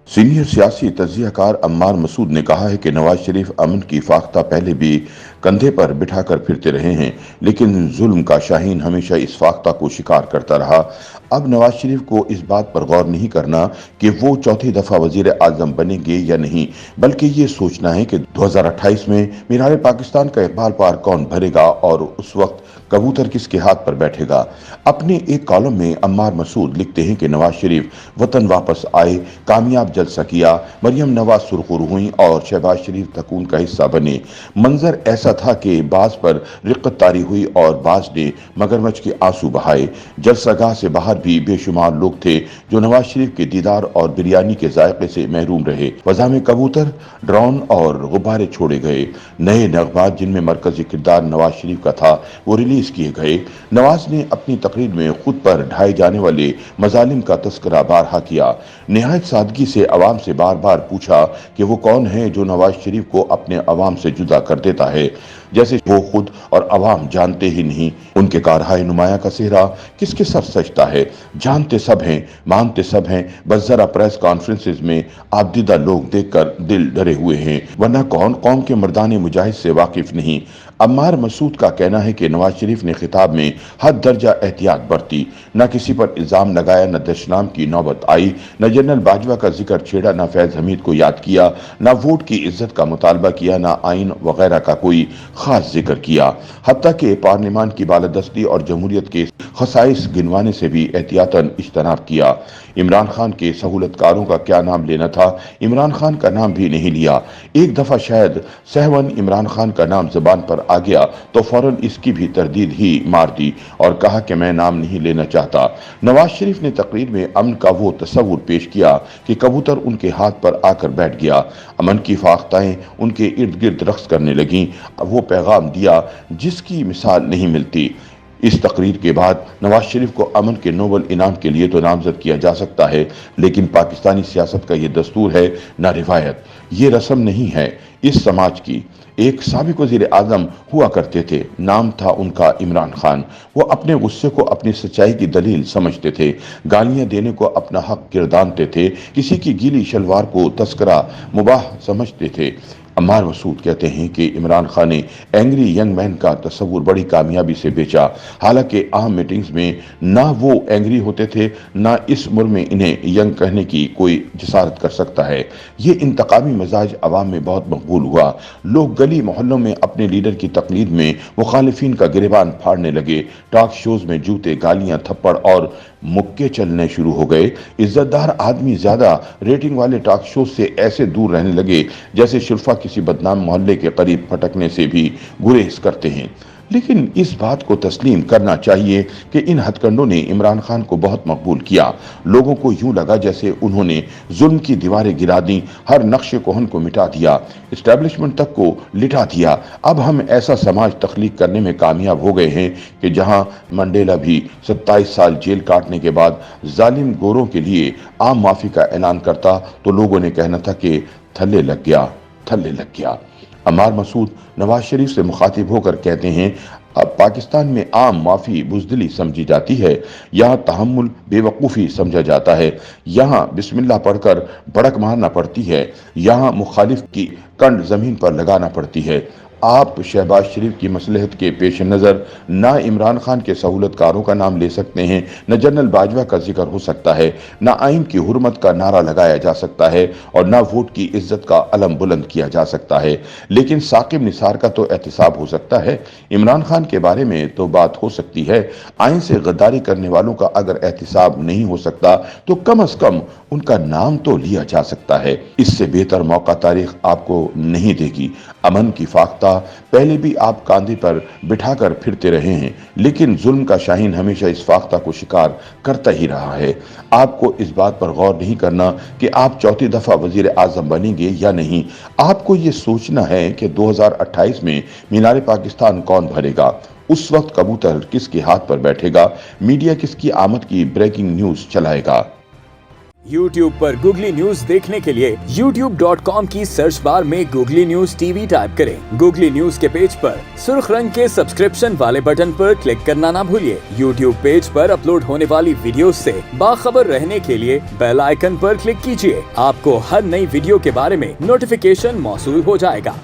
Senior सियासी तज्जिया car Ammar Masood ने कहा है कि नवाज शरीफ अमन की फाख्ता पहले भी कंधे पर बिठाकर फिरते रहे हैं, लेकिन जुल्म का शाहीन हमेशा इस फाख्ता को शिकार करता रहा। अब नवाज शरीफ को इस बात पर गौर नहीं करना कि वो चौथी दफा वजीर आजम बनेंगे या नहीं, बल्कि ये सोचना है कि 2028 में मीनार पाकिस्तान का इकबाल पार कौन भरेगा और उस वक्त कबूतर किसके हाथ पर बैठेगा। अपने एक कॉलम में अम्मार मसूद लिखते हैं कि नवाज शरीफ वतन वापस आए, कामयाब जलसा किया, मरियम नवाज सुरखुर हुई और शहबाज शरीफ तकून का हिस्सा बने। मंजर ऐसा था कि बाज पर रिक्कत तारी हुई और बाज ने मगरमच्छ के आंसू बहाए। जलसागाह से बाहर भी बेशुमार लोग थे जो नवाज शरीफ के दीदार और बिरयानी के जायके से महरूम रहे। फजा में कबूतर, ड्रोन और गुब्बारे छोड़े गए। नए नगमात जिनमें मरकजी किरदार नवाज शरीफ का था वो रिलीज किए गए। नवाज ने अपनी तकरीर में खुद पर ढाए जाने वाले मजालिम का तस्करा बारहा किया। निहायत सादगी से अवाम से बार बार पूछा कि वो कौन है जो नवाज शरीफ को अपने अवाम से जुदा कर देता है, जैसे वो खुद और अवाम जानते ही नहीं। उनके कारहाय नुमाया का सेहरा किसके सर सजता है। जानते सब हैं, मानते सब हैं, बस जरा प्रेस कॉन्फ्रेंसेज में आबदीदा लोग देखकर दिल डरे हुए हैं, वरना कौन कौम के मर्दाने मुजाहिद से वाकिफ नहीं। अम्मार मसूद का कहना है कि नवाज शरीफ ने खिताब में हद दर्जा एहतियात बरती, न किसी पर इल्जाम लगाया, न दशनाम की नौबत आई, न जनरल बाजवा का जिक्र छेड़ा, न फैज हमीद को याद किया, न वोट की इज्जत का मुतालबा किया, न आइन वगैरह का कोई खास जिक्र किया। हत्ता के पार्लिमान की बालादस्ती और जमहूरियत के खसाइस गिनवाने से भी एहतियातन इज्तनाब किया। इमरान खान के सहूलतकारों का क्या नाम लेना था, इमरान खान का नाम भी नहीं लिया। एक दफा शायद सहवन इमरान खान का नाम जबान पर आ गया तो फौरन इसकी भी तरदीद ही मार दी और कहा कि मैं नाम नहीं लेना चाहता। नवाज शरीफ ने तकरीर में अमन का वो तस्वुर पेश किया कि कबूतर उनके हाथ पर आकर बैठ गया, अमन की फाख्ताएं उनके इर्द गिर्द रक्स करने लगीं। वो पैगाम दिया जिसकी मिसाल नहीं मिलती। इस तकरीर के बाद नवाज शरीफ को अमन के नोबल इनाम के लिए तो नामजद किया जा सकता है, लेकिन पाकिस्तानी सियासत का ये दस्तूर है ना रिवायत, ये रस्म नहीं है इस समाज की। एक साबिक वजीर आजम हुआ करते थे, नाम था उनका इमरान खान। वो अपने गुस्से को अपनी सच्चाई की दलील समझते थे, गालियां देने को अपना हक गिरदानते थे, किसी की गीली शलवार को तस्करा मुबाह समझते थे। अम्मार मसूद कहते हैं कि इमरान खान ने एंग्री यंग मैन का तस्वुर बड़ी कामयाबी से बेचा। हालांकि अहम मीटिंग्स में ना वो एंग्री होते थे, ना इस उम्र में इन्हें यंग कहने की कोई जसारत कर सकता है। ये इंतकामी मिजाज अवाम में बहुत मकबूल हुआ। लोग गली मोहल्लों में अपने लीडर की तकलीद में मुखालिफिन का गिरबान फाड़ने लगे। टॉक शोज में जूते, गालियां, थप्पड़ और मुक्के चलने शुरू हो गए। इज्जतदार आदमी ज्यादा रेटिंग वाले टॉक शो से ऐसे दूर रहने लगे जैसे शिल्फा किसी बदनाम मोहल्ले के करीब फटकने से भी गुरेज करते हैं। लेकिन इस बात को तस्लीम करना चाहिए कि इन हथकंडों ने इमरान खान को बहुत मकबूल किया। लोगों को यूं लगा जैसे उन्होंने जुल्म की दीवारें गिरा दी, हर नक्शे कोहन को मिटा दिया, एस्टेब्लिशमेंट तक को लिटा दिया। अब हम ऐसा समाज तख्लीक करने में कामयाब हो गए हैं कि जहां मंडेला भी 27 साल जेल काटने के बाद जालिम गोरों के लिए आम माफी का ऐलान करता तो लोगों ने कहना था कि थल्ले लग गया, थल्ले लग गया। अम्मार मसूद नवाज शरीफ से मुखातिब होकर कहते हैं, अब पाकिस्तान में आम माफी बुजदिली समझी जाती है, यहाँ तहम्मुल बेवकूफ़ी समझा जाता है, यहाँ बिस्मिल्लाह पढ़कर बड़क मारना पड़ती है, यहाँ मुखालिफ की कंड जमीन पर लगाना पड़ती है। आप शहबाज शरीफ की मसलहत के पेश नज़र ना इमरान खान के सहूलतकारों का नाम ले सकते हैं, न जनरल बाजवा का जिक्र हो सकता है, न आइन की हुर्मत का नारा लगाया जा सकता है और न वोट की इज्जत का अलम बुलंद किया जा सकता है। लेकिन साकिब निसार का तो एहतिसाब हो सकता है। इमरान खान के बारे में तो बात हो सकती है। आइन से गद्दारी करने वालों का अगर एहतिसाब नहीं हो सकता तो कम अज कम उनका नाम तो लिया जा सकता है। इससे बेहतर मौका तारीख आपको नहीं देगी। अमन की फाख्ता पहले भी आप कांधे पर बिठाकर फिरते रहे हैं, लेकिन जुल्म का शाहीन हमेशा इस फाख्ता को शिकार करता ही रहा है। आपको इस बात पर गौर नहीं करना कि आप चौथी दफा वजीर आजम बनेंगे या नहीं। आपको ये सोचना है कि 2028 में मीनार पाकिस्तान कौन भरेगा, उस वक्त कबूतर किसके हाथ पर बैठेगा, मीडिया किसकी आमद की ब्रेकिंग न्यूज चलाएगा। YouTube पर गूगली न्यूज देखने के लिए youtube.com की सर्च बार में गूगली न्यूज टीवी टाइप करें। गूगली न्यूज के पेज पर सुर्ख रंग के सब्सक्रिप्शन वाले बटन पर क्लिक करना ना भूलिए। YouTube पेज पर अपलोड होने वाली वीडियोस से बाखबर रहने के लिए बेल आइकन पर क्लिक कीजिए। आपको हर नई वीडियो के बारे में नोटिफिकेशन मौसूल हो जाएगा।